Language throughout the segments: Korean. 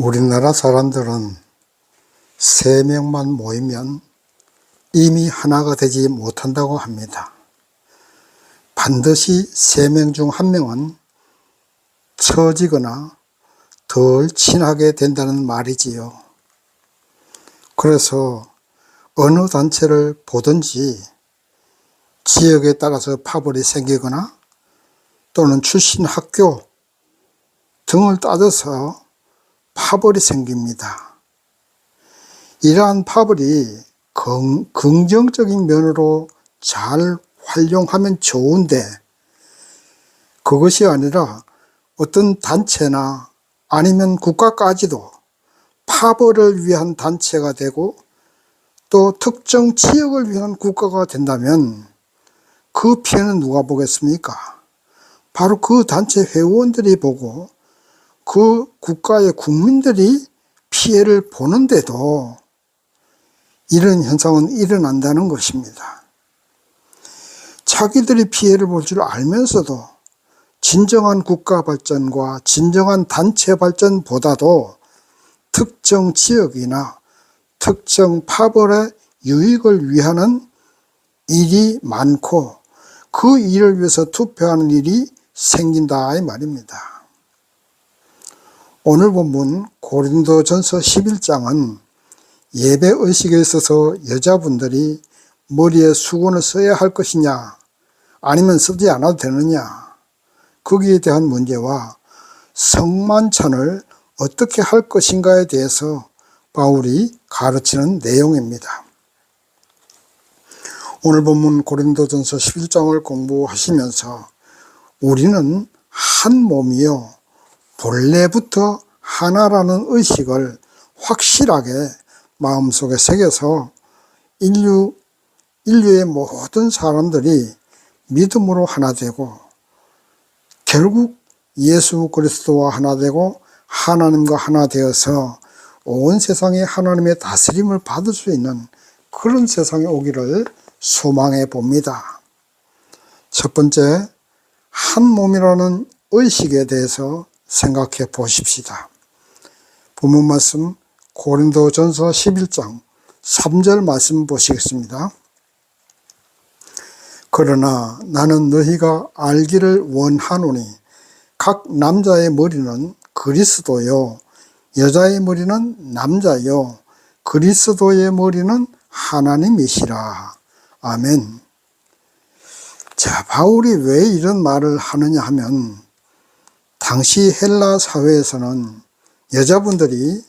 우리나라 사람들은 3명만 모이면 이미 하나가 되지 못한다고 합니다. 반드시 3명 중 1명은 처지거나 덜 친하게 된다는 말이지요. 그래서 어느 단체를 보든지 지역에 따라서 파벌이 생기거나 또는 출신 학교 등을 따져서 파벌이 생깁니다. 이러한 파벌이 긍정적인 면으로 잘 활용하면 좋은데, 그것이 아니라 어떤 단체나 아니면 국가까지도 파벌을 위한 단체가 되고 또 특정 지역을 위한 국가가 된다면 그 피해는 누가 보겠습니까? 바로 그 단체 회원들이 보고 그 국가의 국민들이 피해를 보는데도 이런 현상은 일어난다는 것입니다. 자기들이 피해를 볼 줄 알면서도 진정한 국가 발전과 진정한 단체 발전보다도 특정 지역이나 특정 파벌의 유익을 위하는 일이 많고 그 일을 위해서 투표하는 일이 생긴다 이 말입니다. 오늘 본문 고린도전서 11장은 예배의식에 있어서 여자분들이 머리에 수건을 써야 할 것이냐 아니면 쓰지 않아도 되느냐, 거기에 대한 문제와 성만찬을 어떻게 할 것인가에 대해서 바울이 가르치는 내용입니다. 오늘 본문 고린도전서 11장을 공부하시면서 우리는 한 몸이요 본래부터 하나라는 의식을 확실하게 마음속에 새겨서 인류의 모든 사람들이 믿음으로 하나 되고 결국 예수 그리스도와 하나 되고 하나님과 하나 되어서 온 세상에 하나님의 다스림을 받을 수 있는 그런 세상에 오기를 소망해 봅니다. 첫 번째, 한 몸이라는 의식에 대해서 생각해 보십시다. 본문 말씀 고린도전서 11장 3절 말씀 보시겠습니다. 그러나 나는 너희가 알기를 원하노니 각 남자의 머리는 그리스도요 여자의 머리는 남자요 그리스도의 머리는 하나님이시라. 아멘. 자, 바울이 왜 이런 말을 하느냐 하면 당시 헬라 사회에서는 여자분들이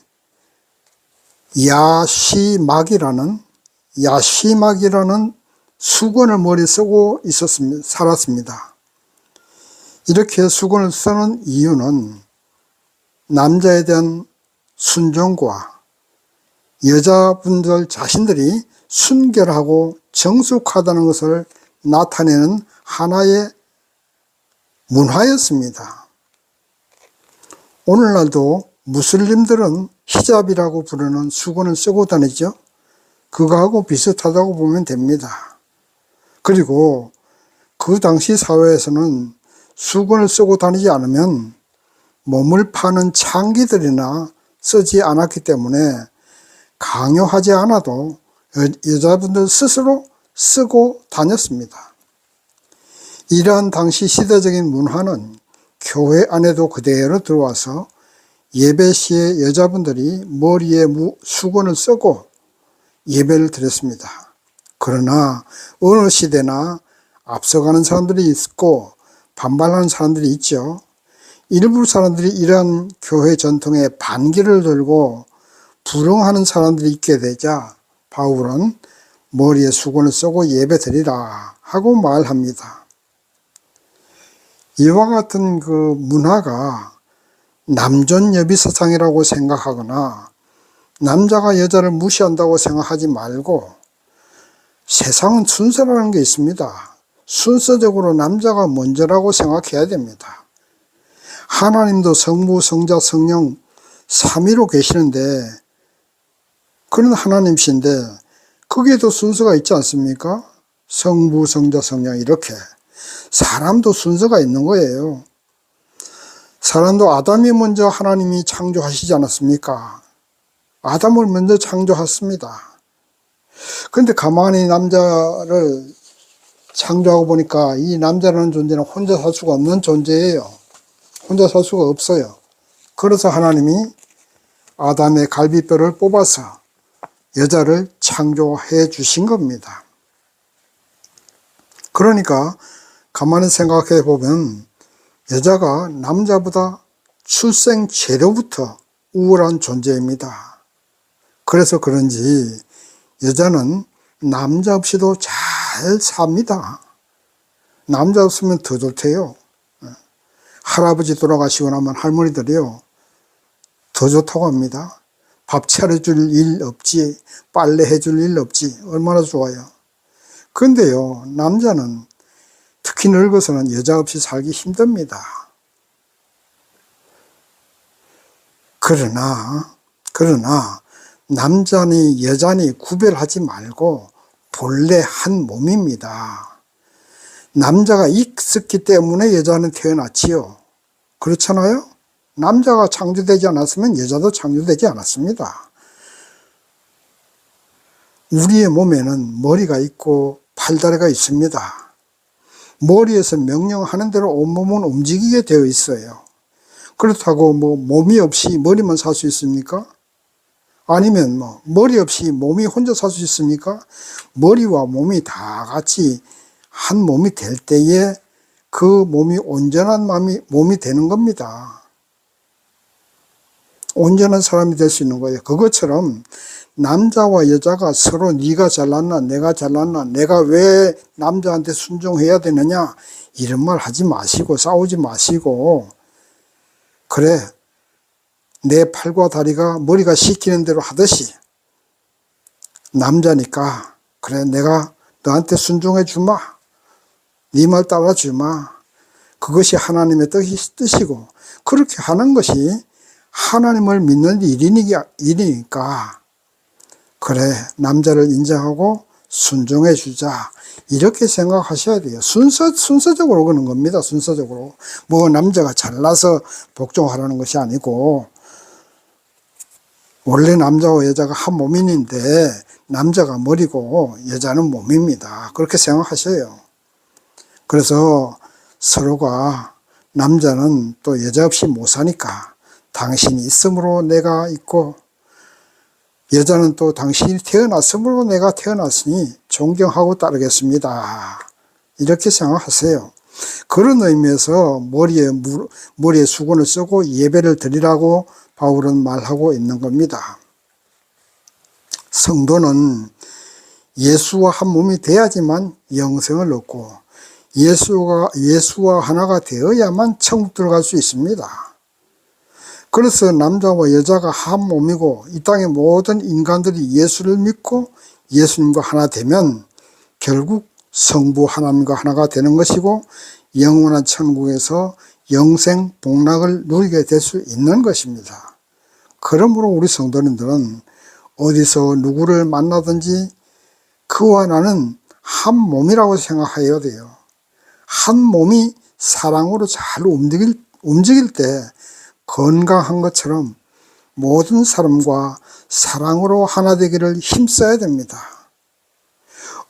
야시막이라는 수건을 머리에 쓰고 살았습니다. 이렇게 수건을 쓰는 이유는 남자에 대한 순종과 여자분들 자신들이 순결하고 정숙하다는 것을 나타내는 하나의 문화였습니다. 오늘날도 무슬림들은 히잡이라고 부르는 수건을 쓰고 다니죠. 그거하고 비슷하다고 보면 됩니다. 그리고 그 당시 사회에서는 수건을 쓰고 다니지 않으면 몸을 파는 창기들이나 쓰지 않았기 때문에 강요하지 않아도 여자분들 스스로 쓰고 다녔습니다. 이러한 당시 시대적인 문화는 교회 안에도 그대로 들어와서 예배 시에 여자분들이 머리에 수건을 쓰고 예배를 드렸습니다. 그러나 어느 시대나 앞서가는 사람들이 있고 반발하는 사람들이 있죠. 일부 사람들이 이러한 교회 전통에 반기를 들고 불응하는 사람들이 있게 되자 바울은 머리에 수건을 쓰고 예배 드리라 하고 말합니다. 이와 같은 그 문화가 남존여비 사상이라고 생각하거나 남자가 여자를 무시한다고 생각하지 말고 세상은 순서라는 게 있습니다. 순서적으로 남자가 먼저라고 생각해야 됩니다. 하나님도 성부, 성자, 성령 삼위로 계시는데 그런 하나님이신데 거기에도 순서가 있지 않습니까? 성부, 성자, 성령 이렇게 사람도 순서가 있는 거예요. 사람도 아담이 먼저 하나님이 창조하시지 않았습니까? 아담을 먼저 창조했습니다. 그런데 가만히 남자를 창조하고 보니까 이 남자라는 존재는 혼자 살 수가 없는 존재예요. 혼자 살 수가 없어요. 그래서 하나님이 아담의 갈비뼈를 뽑아서 여자를 창조해 주신 겁니다. 그러니까 가만히 생각해 보면 여자가 남자보다 출생 재료부터 우월한 존재입니다. 그래서 그런지 여자는 남자 없이도 잘 삽니다. 남자 없으면 더 좋대요. 할아버지 돌아가시고 나면 할머니들이요, 더 좋다고 합니다. 밥 차려줄 일 없지, 빨래 해줄 일 없지, 얼마나 좋아요. 그런데요, 남자는 특히 늙어서는 여자 없이 살기 힘듭니다. 그러나 남자니 여자니 구별하지 말고 본래 한 몸입니다. 남자가 있었기 때문에 여자는 태어났지요. 그렇잖아요? 남자가 창조되지 않았으면 여자도 창조되지 않았습니다. 우리의 몸에는 머리가 있고 팔다리가 있습니다. 머리에서 명령하는 대로 온몸은 움직이게 되어 있어요. 그렇다고 몸이 없이 머리만 살 수 있습니까? 아니면 머리 없이 몸이 혼자 살 수 있습니까? 머리와 몸이 다 같이 한 몸이 될 때에 그 몸이 온전한 몸이 되는 겁니다. 온전한 사람이 될 수 있는 거예요. 그것처럼 남자와 여자가 서로 네가 잘났나 내가 잘났나, 내가 왜 남자한테 순종해야 되느냐, 이런 말 하지 마시고 싸우지 마시고, 그래, 내 팔과 다리가 머리가 시키는 대로 하듯이 남자니까 그래, 내가 너한테 순종해 주마, 네 말 따라 주마, 그것이 하나님의 뜻이고 그렇게 하는 것이 하나님을 믿는 일이니까 그래, 남자를 인정하고 순종해 주자, 이렇게 생각하셔야 돼요. 순서적으로 그런 겁니다. 순서적으로. 남자가 잘나서 복종하라는 것이 아니고, 원래 남자와 여자가 한 몸인데 남자가 머리고 여자는 몸입니다. 그렇게 생각하셔요. 그래서 서로가, 남자는 또 여자 없이 못 사니까 당신이 있으므로 내가 있고, 여자는 또 당신이 태어났으므로 내가 태어났으니 존경하고 따르겠습니다, 이렇게 생각하세요. 그런 의미에서 머리에 수건을 쓰고 예배를 드리라고 바울은 말하고 있는 겁니다. 성도는 예수와 한 몸이 돼야지만 영생을 얻고, 예수와 하나가 되어야만 천국 들어갈 수 있습니다. 그래서 남자와 여자가 한 몸이고, 이 땅의 모든 인간들이 예수를 믿고 예수님과 하나 되면 결국 성부 하나님과 하나가 되는 것이고, 영원한 천국에서 영생 복락을 누리게 될 수 있는 것입니다. 그러므로 우리 성도님들은 어디서 누구를 만나든지 그와 나는 한 몸이라고 생각해야 돼요. 한 몸이 사랑으로 잘 움직일 때 건강한 것처럼 모든 사람과 사랑으로 하나 되기를 힘써야 됩니다.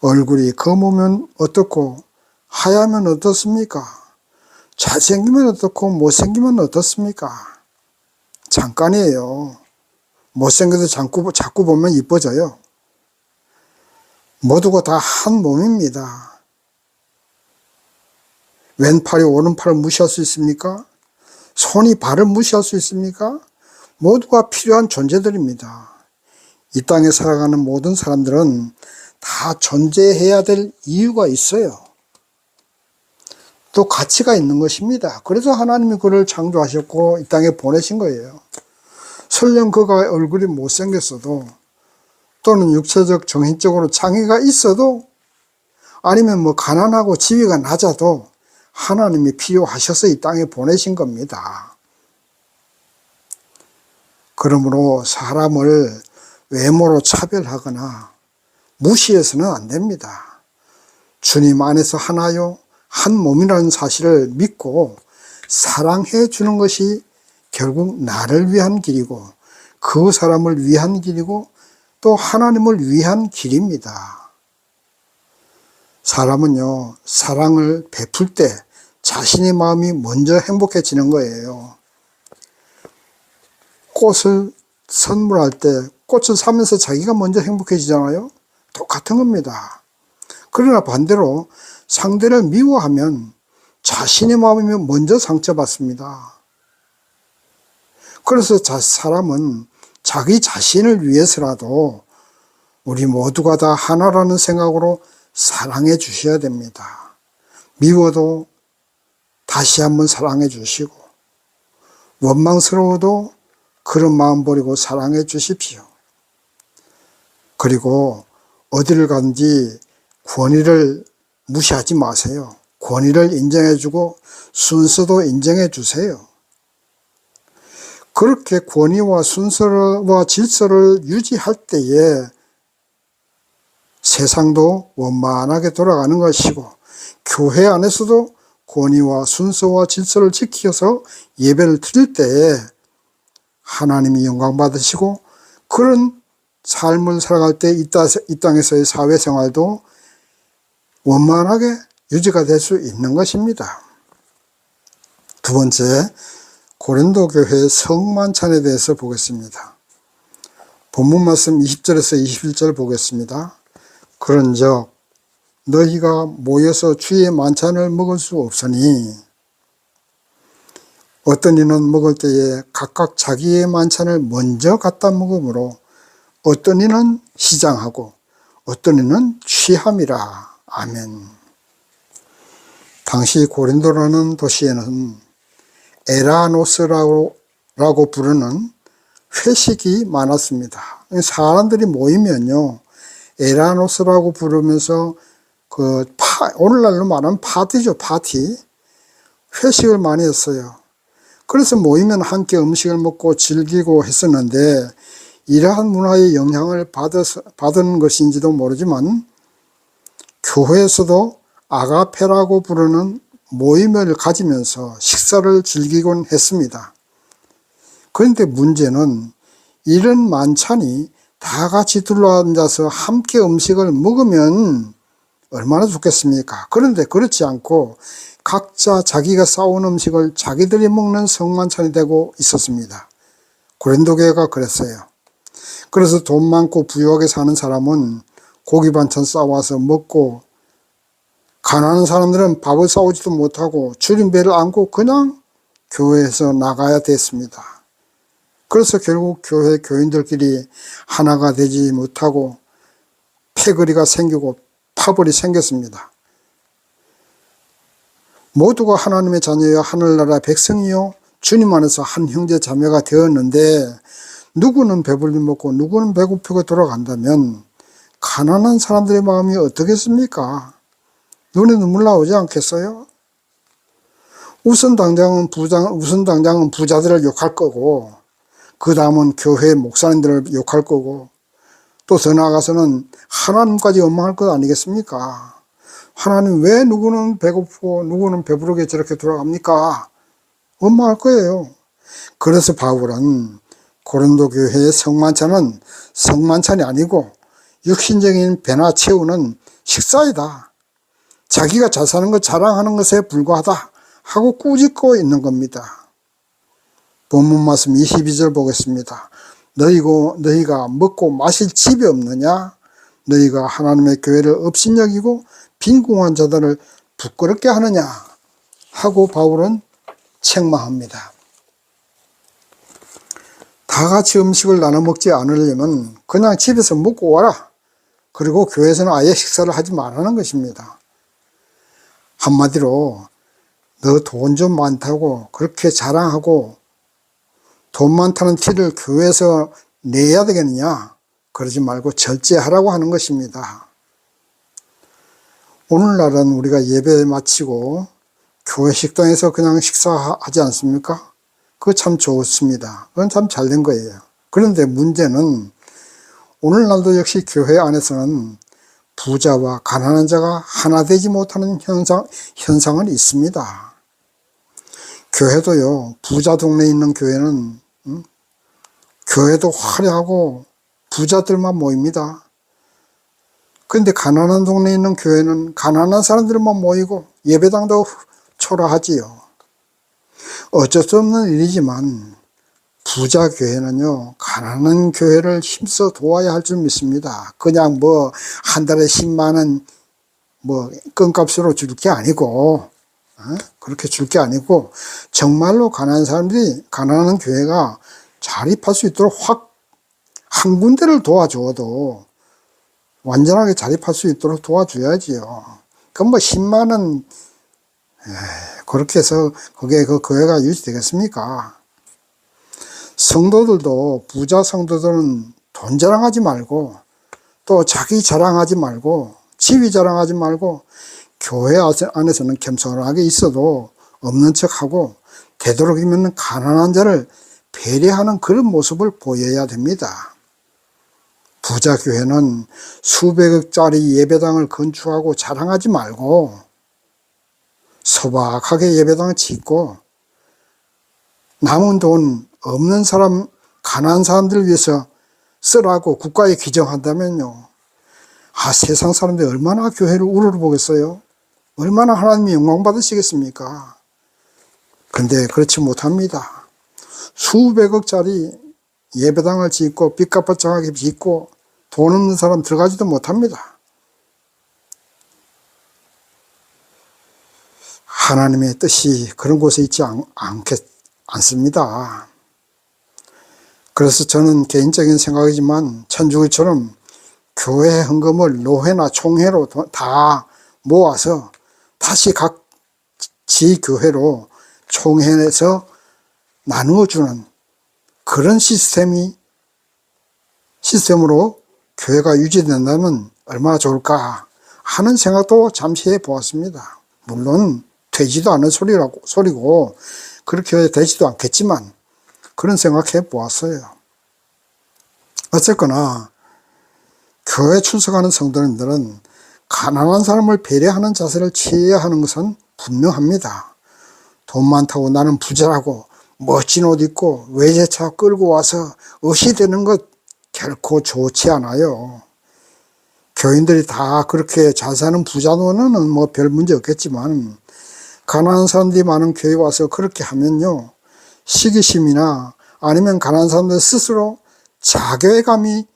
얼굴이 검으면 어떻고 하얗면 어떻습니까? 잘생기면 어떻고 못생기면 어떻습니까? 잠깐이에요. 못생겨도 자꾸 보면 이뻐져요. 모두가 다 한 몸입니다. 왼팔이 오른팔을 무시할 수 있습니까? 손이 발을 무시할 수 있습니까? 모두가 필요한 존재들입니다. 이 땅에 살아가는 모든 사람들은 다 존재해야 될 이유가 있어요. 또 가치가 있는 것입니다. 그래서 하나님이 그를 창조하셨고 이 땅에 보내신 거예요. 설령 그가 얼굴이 못생겼어도, 또는 육체적 정신적으로 장애가 있어도, 아니면 가난하고 지위가 낮아도 하나님이 필요하셔서 이 땅에 보내신 겁니다. 그러므로 사람을 외모로 차별하거나 무시해서는 안 됩니다. 주님 안에서 하나요, 한 몸이라는 사실을 믿고 사랑해 주는 것이 결국 나를 위한 길이고 그 사람을 위한 길이고 또 하나님을 위한 길입니다. 사람은요, 사랑을 베풀 때 자신의 마음이 먼저 행복해지는 거예요. 꽃을 선물할 때 꽃을 사면서 자기가 먼저 행복해지잖아요. 똑같은 겁니다. 그러나 반대로 상대를 미워하면 자신의 마음이 먼저 상처받습니다. 그래서 사람은 자기 자신을 위해서라도 우리 모두가 다 하나라는 생각으로 사랑해 주셔야 됩니다. 미워도 다시 한번 사랑해 주시고 원망스러워도 그런 마음 버리고 사랑해 주십시오. 그리고 어디를 가든지 권위를 무시하지 마세요. 권위를 인정해 주고 순서도 인정해 주세요. 그렇게 권위와 순서와 질서를 유지할 때에 세상도 원만하게 돌아가는 것이고 교회 안에서도 권위와 순서와 질서를 지켜서 예배를 드릴 때에 하나님이 영광 받으시고 그런 삶을 살아갈 때 이 땅에서의 사회생활도 원만하게 유지가 될 수 있는 것입니다. 두 번째, 고린도 교회의 성만찬에 대해서 보겠습니다. 본문 말씀 20절에서 21절 보겠습니다. 그런즉 너희가 모여서 주의 만찬을 먹을 수 없으니 어떤 이는 먹을 때에 각각 자기의 만찬을 먼저 갖다 먹으므로 어떤 이는 시장하고 어떤 이는 취함이라. 아멘. 당시 고린도라는 도시에는 에라노스라고 부르는 회식이 많았습니다. 사람들이 모이면요, 에라노스라고 부르면서 오늘날로 말하면 파티죠, 파티. 회식을 많이 했어요. 그래서 모이면 함께 음식을 먹고 즐기고 했었는데 이러한 문화의 영향을 받은 것인지도 모르지만 교회에서도 아가페라고 부르는 모임을 가지면서 식사를 즐기곤 했습니다. 그런데 문제는 이런 만찬이 다 같이 둘러앉아서 함께 음식을 먹으면 얼마나 좋겠습니까? 그런데 그렇지 않고 각자 자기가 싸온 음식을 자기들이 먹는 성만찬이 되고 있었습니다. 고린도 교회가 그랬어요. 그래서 돈 많고 부유하게 사는 사람은 고기 반찬 싸와서 먹고 가난한 사람들은 밥을 싸우지도 못하고 줄임배를 안고 그냥 교회에서 나가야 됐습니다. 그래서 결국 교회 교인들끼리 하나가 되지 못하고 패거리가 생기고 파벌이 생겼습니다. 모두가 하나님의 자녀여 하늘나라 백성이요 주님 안에서 한 형제 자매가 되었는데 누구는 배불리 먹고 누구는 배고프게 돌아간다면 가난한 사람들의 마음이 어떻겠습니까? 눈에 눈물 나오지 않겠어요? 우선 당장은 부자들을 욕할 거고 그 다음은 교회 목사님들을 욕할 거고 또 더 나아가서는 하나님까지 원망할 것 아니겠습니까? 하나님 왜 누구는 배고프고 누구는 배부르게 저렇게 돌아갑니까? 원망할 거예요. 그래서 바울은 고린도 교회의 성만찬은 성만찬이 아니고 육신적인 배나 채우는 식사이다. 자기가 잘 사는 것 자랑하는 것에 불과하다 하고 꾸짖고 있는 겁니다. 본문 말씀 22절 보겠습니다. 너희가 먹고 마실 집이 없느냐? 너희가 하나님의 교회를 업신여기고 빈궁한 자들을 부끄럽게 하느냐? 하고 바울은 책망합니다. 다 같이 음식을 나눠 먹지 않으려면 그냥 집에서 먹고 와라. 그리고 교회에서는 아예 식사를 하지 말라는 것입니다. 한마디로 너 돈 좀 많다고 그렇게 자랑하고 돈 많다는 티를 교회에서 내야 되겠느냐? 그러지 말고 절제하라고 하는 것입니다. 오늘날은 우리가 예배 마치고 교회 식당에서 그냥 식사하지 않습니까? 그거 참 좋습니다. 그건 참 잘된 거예요. 그런데 문제는 오늘날도 역시 교회 안에서는 부자와 가난한 자가 하나 되지 못하는 현상은 있습니다. 교회도요, 부자 동네에 있는 교회는 교회도 화려하고 부자들만 모입니다. 그런데 가난한 동네에 있는 교회는 가난한 사람들만 모이고 예배당도 초라하지요. 어쩔 수 없는 일이지만 부자 교회는요, 가난한 교회를 힘써 도와야 할 줄 믿습니다. 그냥 한 달에 10만 원 껌값으로 줄 게 아니고, 그렇게 줄 게 아니고 정말로 가난한 사람들이 가난한 교회가 자립할 수 있도록 한 군데를 도와줘도 완전하게 자립할 수 있도록 도와줘야지요. 그럼 10만 원 그렇게 해서 그게 그 교회가 유지되겠습니까? 성도들도, 부자 성도들은 돈 자랑하지 말고, 또 자기 자랑하지 말고, 지위 자랑하지 말고, 교회 안에서는 겸손하게 있어도 없는 척하고 되도록이면 가난한 자를 배려하는 그런 모습을 보여야 됩니다. 부자 교회는 수백억짜리 예배당을 건축하고 자랑하지 말고 소박하게 예배당을 짓고 남은 돈 없는 사람, 가난한 사람들을 위해서 쓰라고 국가에 규정한다면요, 세상 사람들이 얼마나 교회를 우러러보겠어요? 얼마나 하나님이 영광 받으시겠습니까? 근데 그렇지 못합니다. 수백억짜리 예배당을 짓고 빚값바짝하게 짓고 돈 없는 사람 들어가지도 못합니다. 하나님의 뜻이 그런 곳에 있지 않습니다. 그래서 저는 개인적인 생각이지만 천주교처럼 교회 헌금을 노회나 총회로 다 모아서 다시 각 지교회로 총회에서 나누어주는 그런 시스템으로 교회가 유지된다면 얼마나 좋을까 하는 생각도 잠시 해보았습니다. 물론 되지도 않은 소리고 그렇게 되지도 않겠지만 그런 생각해 보았어요. 어쨌거나 교회 출석하는 성도님들은 가난한 사람을 배려하는 자세를 취해야 하는 것은 분명합니다. 돈 많다고 나는 부자라고 멋진 옷 입고 외제차 끌고 와서 의시되는 것 결코 좋지 않아요. 교인들이 다 그렇게 잘 사는 부자노는 별 문제 없겠지만 가난한 사람들이 많은 교회에 와서 그렇게 하면요, 시기심이나 아니면 가난한 사람들 스스로 자괴감이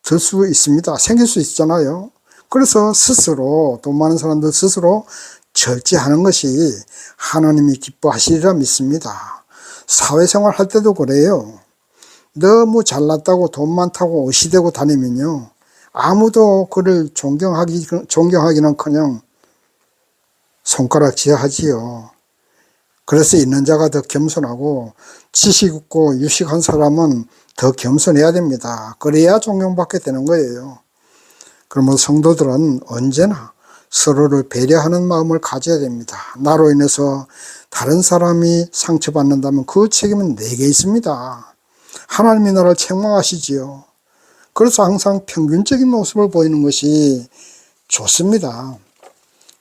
들 수 있습니다. 생길 수 있잖아요. 그래서 스스로, 돈 많은 사람들 스스로 절제하는 것이 하나님이 기뻐하시리라 믿습니다. 사회생활 할 때도 그래요. 너무 잘났다고 돈 많다고 의시되고 다니면요, 아무도 그를 존경하기는커녕 손가락질을 하지요. 그래서 있는 자가 더 겸손하고 지식 있고 유식한 사람은 더 겸손해야 됩니다. 그래야 존경받게 되는 거예요. 그러면 성도들은 언제나 서로를 배려하는 마음을 가져야 됩니다. 나로 인해서 다른 사람이 상처받는다면 그 책임은 내게 있습니다. 하나님이 나를 책망하시지요. 그래서 항상 평균적인 모습을 보이는 것이 좋습니다.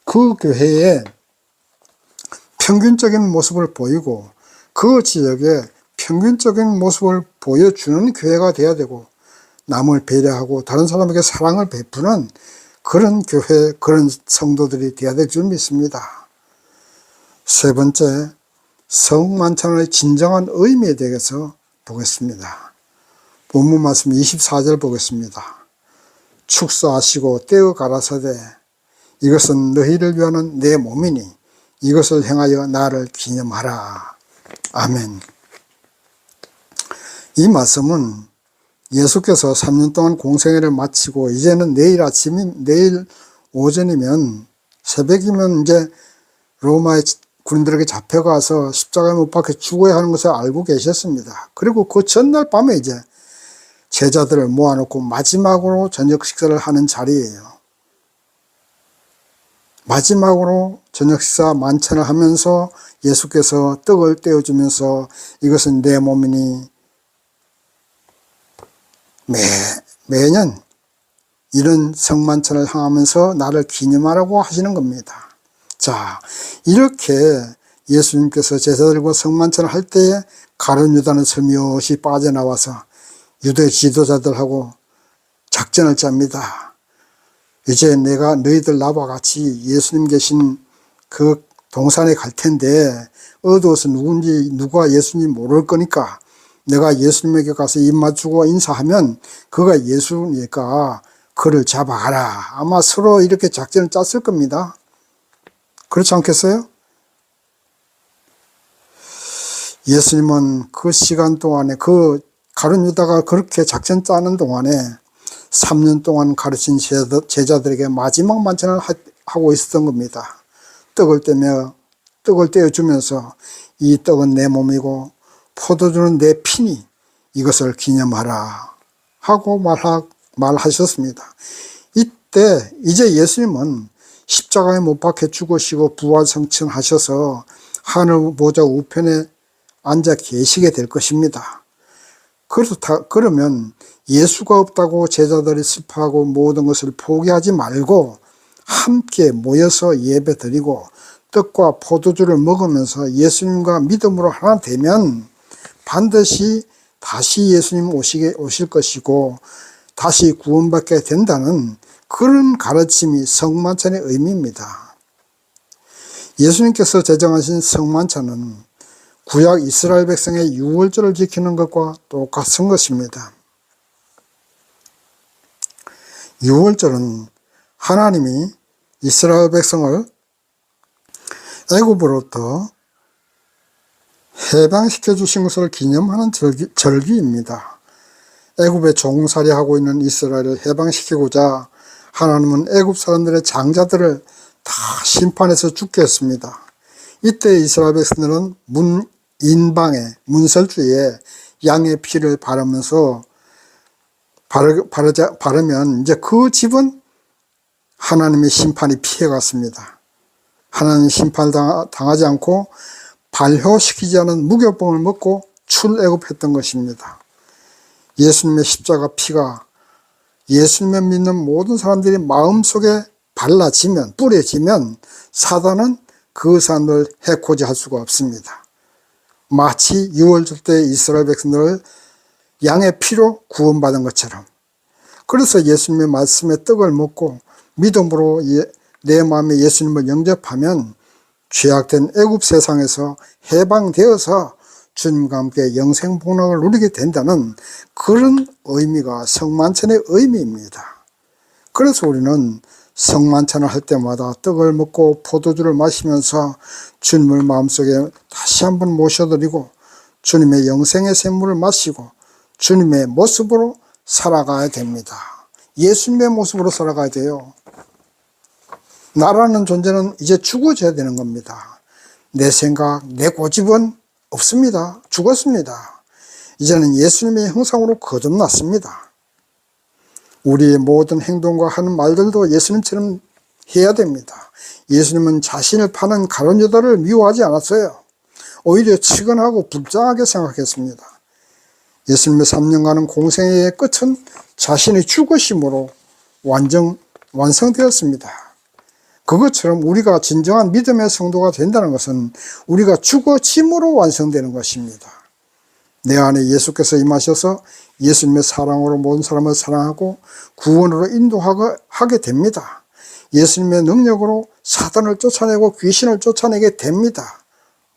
그 교회에 평균적인 모습을 보이고 그 지역에 평균적인 모습을 보여주는 교회가 돼야 되고 남을 배려하고 다른 사람에게 사랑을 베푸는 그런 교회, 그런 성도들이 돼야 될 줄 믿습니다. 세 번째, 성만찬의 진정한 의미에 대해서 보겠습니다. 본문 말씀 24절 보겠습니다. 축사하시고 떼어 가라사대 이것은 너희를 위하는 내 몸이니 이것을 행하여 나를 기념하라. 아멘. 이 말씀은 예수께서 3년 동안 공생애를 마치고 이제는 내일 오전이면 새벽이면 이제 로마의 군인들에게 잡혀가서 십자가에 못 박혀 죽어야 하는 것을 알고 계셨습니다. 그리고 그 전날 밤에 이제 제자들을 모아놓고 마지막으로 저녁 식사를 하는 자리예요. 마지막으로 저녁 식사 만찬을 하면서 예수께서 떡을 떼어주면서 이것은 내 몸이니 매년 이런 성만찬을 향하면서 나를 기념하라고 하시는 겁니다. 자, 이렇게 예수님께서 제자들과 성만찬을 할 때에 가룟 유다는 슬며시 빠져나와서 유대 지도자들하고 작전을 짭니다. 이제 내가 너희들 나와 같이 예수님 계신 그 동산에 갈 텐데 어두워서 누가 예수님 모를 거니까 내가 예수님에게 가서 입 맞추고 인사하면 그가 예수니까 그를 잡아가라. 아마 서로 이렇게 작전을 짰을 겁니다. 그렇지 않겠어요? 예수님은 그 시간 동안에 그 가룟 유다가 그렇게 작전 짜는 동안에 3년 동안 가르친 제자들에게 마지막 만찬을 하고 있었던 겁니다. 떡을 떼어주면서 이 떡은 내 몸이고 포도주는 내 피니 이것을 기념하라 하고 말하셨습니다. 이때 이제 예수님은 십자가에 못 박혀 죽으시고 부활승천하셔서 하늘 보좌 우편에 앉아 계시게 될 것입니다. 그러면 예수가 없다고 제자들이 슬퍼하고 모든 것을 포기하지 말고 함께 모여서 예배드리고 떡과 포도주를 먹으면서 예수님과 믿음으로 하나 되면 반드시 다시 예수님 오실 것이고 다시 구원받게 된다는 그런 가르침이 성만찬의 의미입니다. 예수님께서 제정하신 성만찬은 구약 이스라엘 백성의 유월절을 지키는 것과 똑같은 것입니다. 유월절은 하나님이 이스라엘 백성을 애굽으로부터 해방시켜 주신 것을 기념하는 절기입니다. 애굽에 종살이하고 있는 이스라엘을 해방시키고자 하나님은 애굽 사람들의 장자들을 다 심판해서 죽게 했습니다. 이때 이스라엘 백성들은 문설주에 양의 피를 바르면서 바르면 이제 그 집은 하나님의 심판이 피해갔습니다. 하나님 심판을 당하지 않고 발효시키지 않은 무교병을 먹고 출애굽했던 것입니다. 예수님의 십자가 피가 예수님을 믿는 모든 사람들이 마음속에 발라지면 뿌려지면 사단은 그 사람을 해코지 할 수가 없습니다. 마치 유월절 때 이스라엘 백성들을 양의 피로 구원받은 것처럼. 그래서 예수님의 말씀에 떡을 먹고 믿음으로 내 마음에 예수님을 영접하면 죄악된 애굽 세상에서 해방되어서 주님과 함께 영생 복락을 누리게 된다는 그런 의미가 성만찬의 의미입니다. 그래서 우리는 성만찬을 할 때마다 떡을 먹고 포도주를 마시면서 주님을 마음속에 다시 한번 모셔드리고 주님의 영생의 샘물을 마시고 주님의 모습으로 살아가야 됩니다. 예수님의 모습으로 살아가야 돼요. 나라는 존재는 이제 죽어져야 되는 겁니다. 내 생각, 내 고집은 없습니다. 죽었습니다. 이제는 예수님의 형상으로 거듭났습니다. 우리의 모든 행동과 하는 말들도 예수님처럼 해야 됩니다. 예수님은 자신을 파는 가룟 유다를 미워하지 않았어요. 오히려 측은하고 불쌍하게 생각했습니다. 예수님의 3년간의 공생의 끝은 자신의 죽으심으로 완성되었습니다. 그것처럼 우리가 진정한 믿음의 성도가 된다는 것은 우리가 죽어짐으로 완성되는 것입니다. 내 안에 예수께서 임하셔서 예수님의 사랑으로 모든 사람을 사랑하고 구원으로 인도하게 됩니다. 예수님의 능력으로 사단을 쫓아내고 귀신을 쫓아내게 됩니다.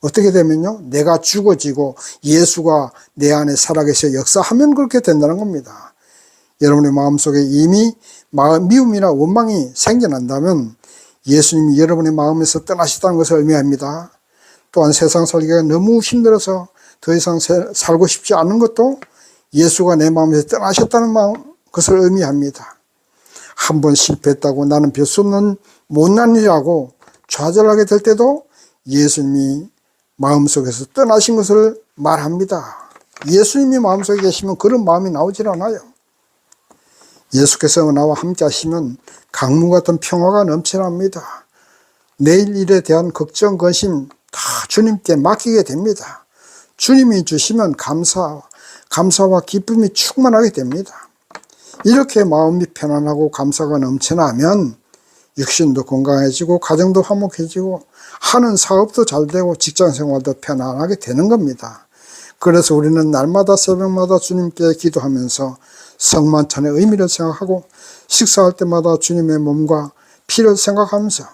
어떻게 되면요? 내가 죽어지고 예수가 내 안에 살아계셔 역사하면 그렇게 된다는 겁니다. 여러분의 마음속에 이미 미움이나 원망이 생겨난다면 예수님이 여러분의 마음에서 떠나셨다는 것을 의미합니다. 또한 세상 살기가 너무 힘들어서 더 이상 살고 싶지 않은 것도 예수가 내 마음에서 떠나셨다는 것을 의미합니다. 한번 실패했다고 나는 별 수 없는 못난 일이라고 좌절하게 될 때도 예수님이 마음속에서 떠나신 것을 말합니다. 예수님이 마음속에 계시면 그런 마음이 나오질 않아요. 예수께서 나와 함께 하시면 강물 같은 평화가 넘쳐납니다. 내일 일에 대한 걱정, 근심 다 주님께 맡기게 됩니다. 주님이 주시면 감사와 기쁨이 충만하게 됩니다. 이렇게 마음이 편안하고 감사가 넘쳐나면 육신도 건강해지고 가정도 화목해지고 하는 사업도 잘 되고 직장 생활도 편안하게 되는 겁니다. 그래서 우리는 날마다 새벽마다 주님께 기도하면서 성만찬의 의미를 생각하고 식사할 때마다 주님의 몸과 피를 생각하면서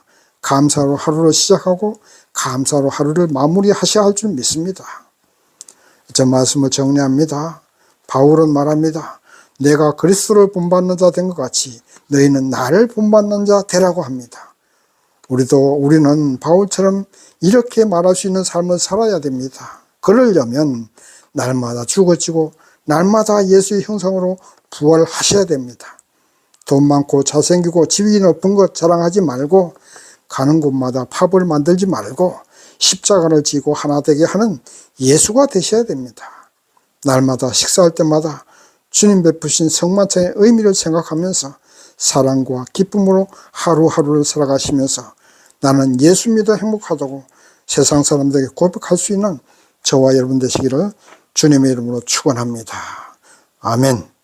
감사로 하루를 시작하고 감사로 하루를 마무리하셔야 할 줄 믿습니다. 저 말씀을 정리합니다. 바울은 말합니다. 내가 그리스도를 본받는 자 된 것 같이 너희는 나를 본받는 자 되라고 합니다. 우리는 바울처럼 이렇게 말할 수 있는 삶을 살아야 됩니다. 그러려면 날마다 죽어지고 날마다 예수의 형상으로 부활하셔야 됩니다. 돈 많고 잘생기고 지위 높은 것 자랑하지 말고 가는 곳마다 팝을 만들지 말고 십자가를 지고 하나 되게 하는 예수가 되셔야 됩니다. 날마다 식사할 때마다 주님 베푸신 성만찬의 의미를 생각하면서 사랑과 기쁨으로 하루하루를 살아가시면서 나는 예수 믿어 행복하다고 세상 사람들에게 고백할 수 있는 저와 여러분 되시기를 주님의 이름으로 축원합니다. 아멘.